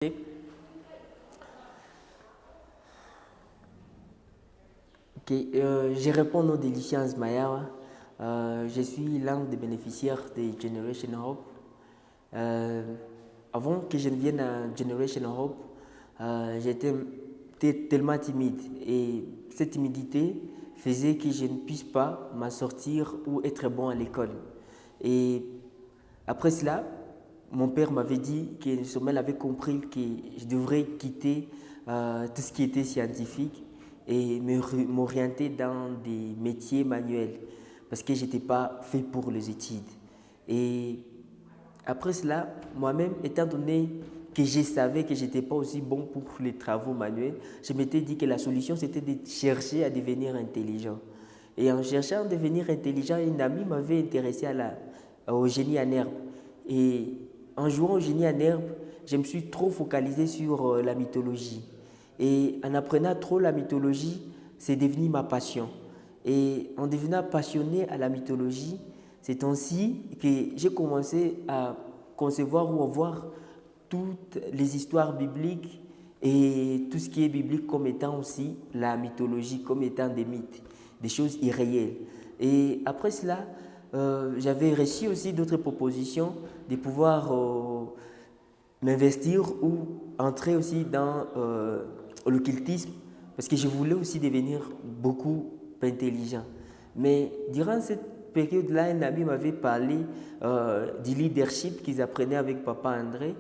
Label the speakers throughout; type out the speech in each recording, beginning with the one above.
Speaker 1: Ok, je réponds au nom de Lucien Azmaya. Je suis l'un des bénéficiaires de Generation Hope. Euh, Avant que je ne vienne à Generation Hope, j'étais tellement timide et cette timidité faisait que je ne puisse pas m'en sortir ou être bon à l'école. Et après cela, mon père m'avait dit que Sommet avait compris que je devrais quitter tout ce qui était scientifique et m'orienter dans des métiers manuels parce que je n'étais pas fait pour les études. Et après cela, moi-même, étant donné que je savais que je n'étais pas aussi bon pour les travaux manuels, je m'étais dit que la solution, c'était de chercher à devenir intelligent. Et en cherchant à devenir intelligent, une amie m'avait intéressé au génie en herbe. Et en jouant au génie en herbe, je me suis trop focalisé sur la mythologie. Et en apprenant trop la mythologie, c'est devenu ma passion. Et en devenant passionné à la mythologie, c'est ainsi que j'ai commencé à concevoir ou à voir toutes les histoires bibliques et tout ce qui est biblique comme étant aussi la mythologie, comme étant des mythes, des choses irréelles. Et après cela, j'avais reçu aussi d'autres propositions de pouvoir m'investir ou entrer aussi dans l'occultisme parce que je voulais aussi devenir beaucoup intelligent. Mais durant cette période-là, un ami m'avait parlé du leadership qu'ils apprenaient avec Papa André.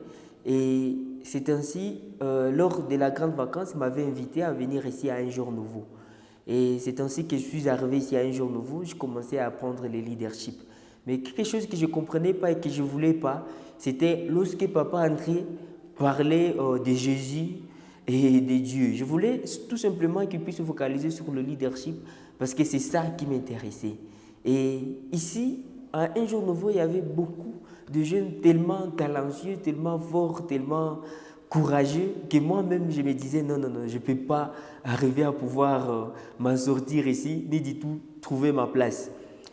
Speaker 1: Et c'est ainsi, lors de la grande vacance, il m'avait invité à venir ici à Un Jour Nouveau. Et c'est ainsi que je suis arrivé ici à Un Jour Nouveau, je commençais à apprendre le leadership. Mais quelque chose que je ne comprenais pas et que je ne voulais pas, c'était lorsque Papa André parlait de Jésus et de Dieu. Je voulais tout simplement qu'il puisse se focaliser sur le leadership parce que c'est ça qui m'intéressait. Et ici, à Un Jour Nouveau, il y avait beaucoup de jeunes tellement talentueux, tellement forts, tellement courageux que moi-même je me disais non, non, non, je ne peux pas arriver à pouvoir m'en sortir ici, ni du tout trouver ma place.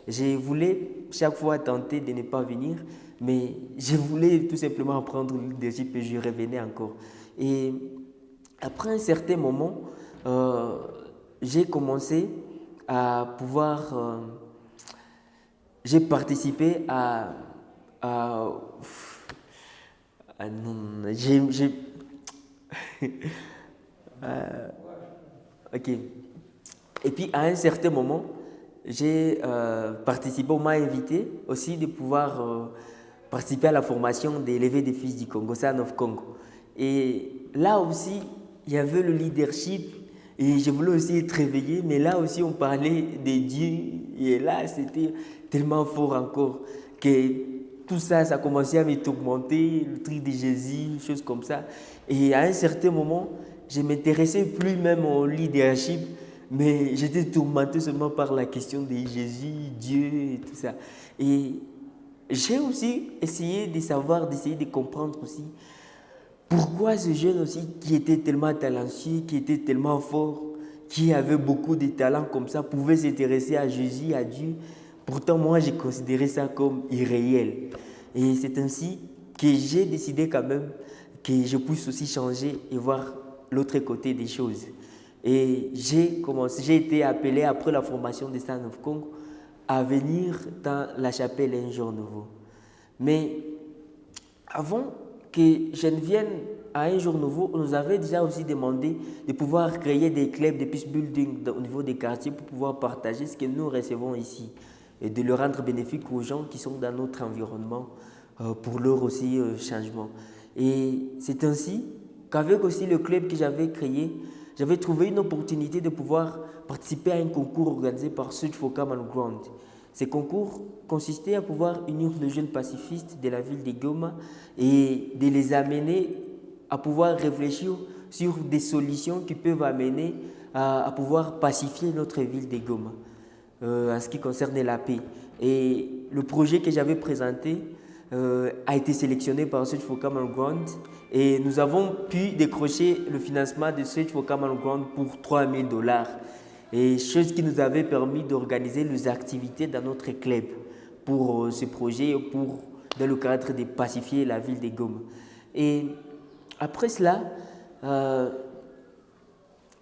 Speaker 1: Je voulais chaque fois tenter de ne pas venir, mais je voulais tout simplement apprendre le leadership et je revenais encore. Et après un certain moment, j'ai commencé à pouvoir, j'ai participé à, non, ok. Et puis à un certain moment, j'ai participé, on m'a invité aussi de pouvoir participer à la formation des levées des fils du Congo, San of Congo. Et là aussi, il y avait le leadership et je voulais aussi être réveillé, mais là aussi on parlait des dieux et là c'était tellement fort encore que tout ça, ça commençait à me tourmenter, le truc de Jésus, choses comme ça. Et à un certain moment, je ne m'intéressais plus même au leadership, mais j'étais tourmenté seulement par la question de Jésus, Dieu et tout ça. Et j'ai aussi essayé de savoir, d'essayer de comprendre aussi pourquoi ce jeune aussi qui était tellement talentueux, qui était tellement fort, qui avait beaucoup de talents comme ça, pouvait s'intéresser à Jésus, à Dieu. Pourtant, moi, j'ai considéré ça comme irréel. Et c'est ainsi que j'ai décidé quand même que je puisse aussi changer et voir l'autre côté des choses. Et j'ai été appelé après la formation des Sons of Congo à venir dans la chapelle Un Jour Nouveau. Mais avant que je ne vienne à Un Jour Nouveau, on nous avait déjà aussi demandé de pouvoir créer des clubs de peace building au niveau des quartiers pour pouvoir partager ce que nous recevons ici et de le rendre bénéfique aux gens qui sont dans notre environnement pour leur aussi changement. Et c'est ainsi qu'avec aussi le club que j'avais créé, j'avais trouvé une opportunité de pouvoir participer à un concours organisé par Search for Common Ground. Ces concours consistaient à pouvoir unir les jeunes pacifistes de la ville de Goma et de les amener à pouvoir réfléchir sur des solutions qui peuvent amener à pouvoir pacifier notre ville de Goma en ce qui concerne la paix. Et le projet que j'avais présenté a été sélectionné par Search for Common Ground et nous avons pu décrocher le financement de Search for Common Ground pour 3 000 $. Et chose qui nous avait permis d'organiser les activités dans notre club pour ce projet, dans le cadre de pacifier la ville de Goma. Et Après cela, euh,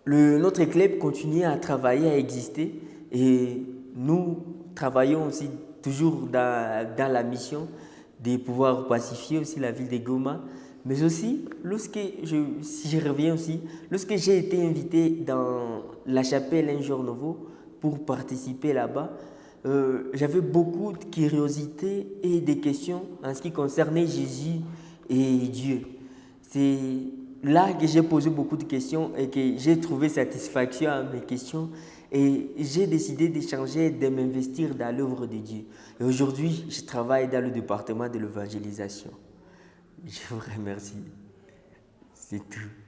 Speaker 1: notre club continue à travailler, à exister et nous travaillons aussi toujours dans la mission de pouvoir pacifier aussi la ville de Goma. Mais aussi, si je reviens aussi, lorsque j'ai été invité dans la chapelle un jour nouveau pour participer là-bas, j'avais beaucoup de curiosité et des questions en ce qui concernait Jésus et Dieu. C'est là que j'ai posé beaucoup de questions et que j'ai trouvé satisfaction à mes questions et j'ai décidé d'échanger, de m'investir dans l'œuvre de Dieu. Et aujourd'hui, je travaille dans le département de l'évangélisation. Je vous remercie. C'est tout.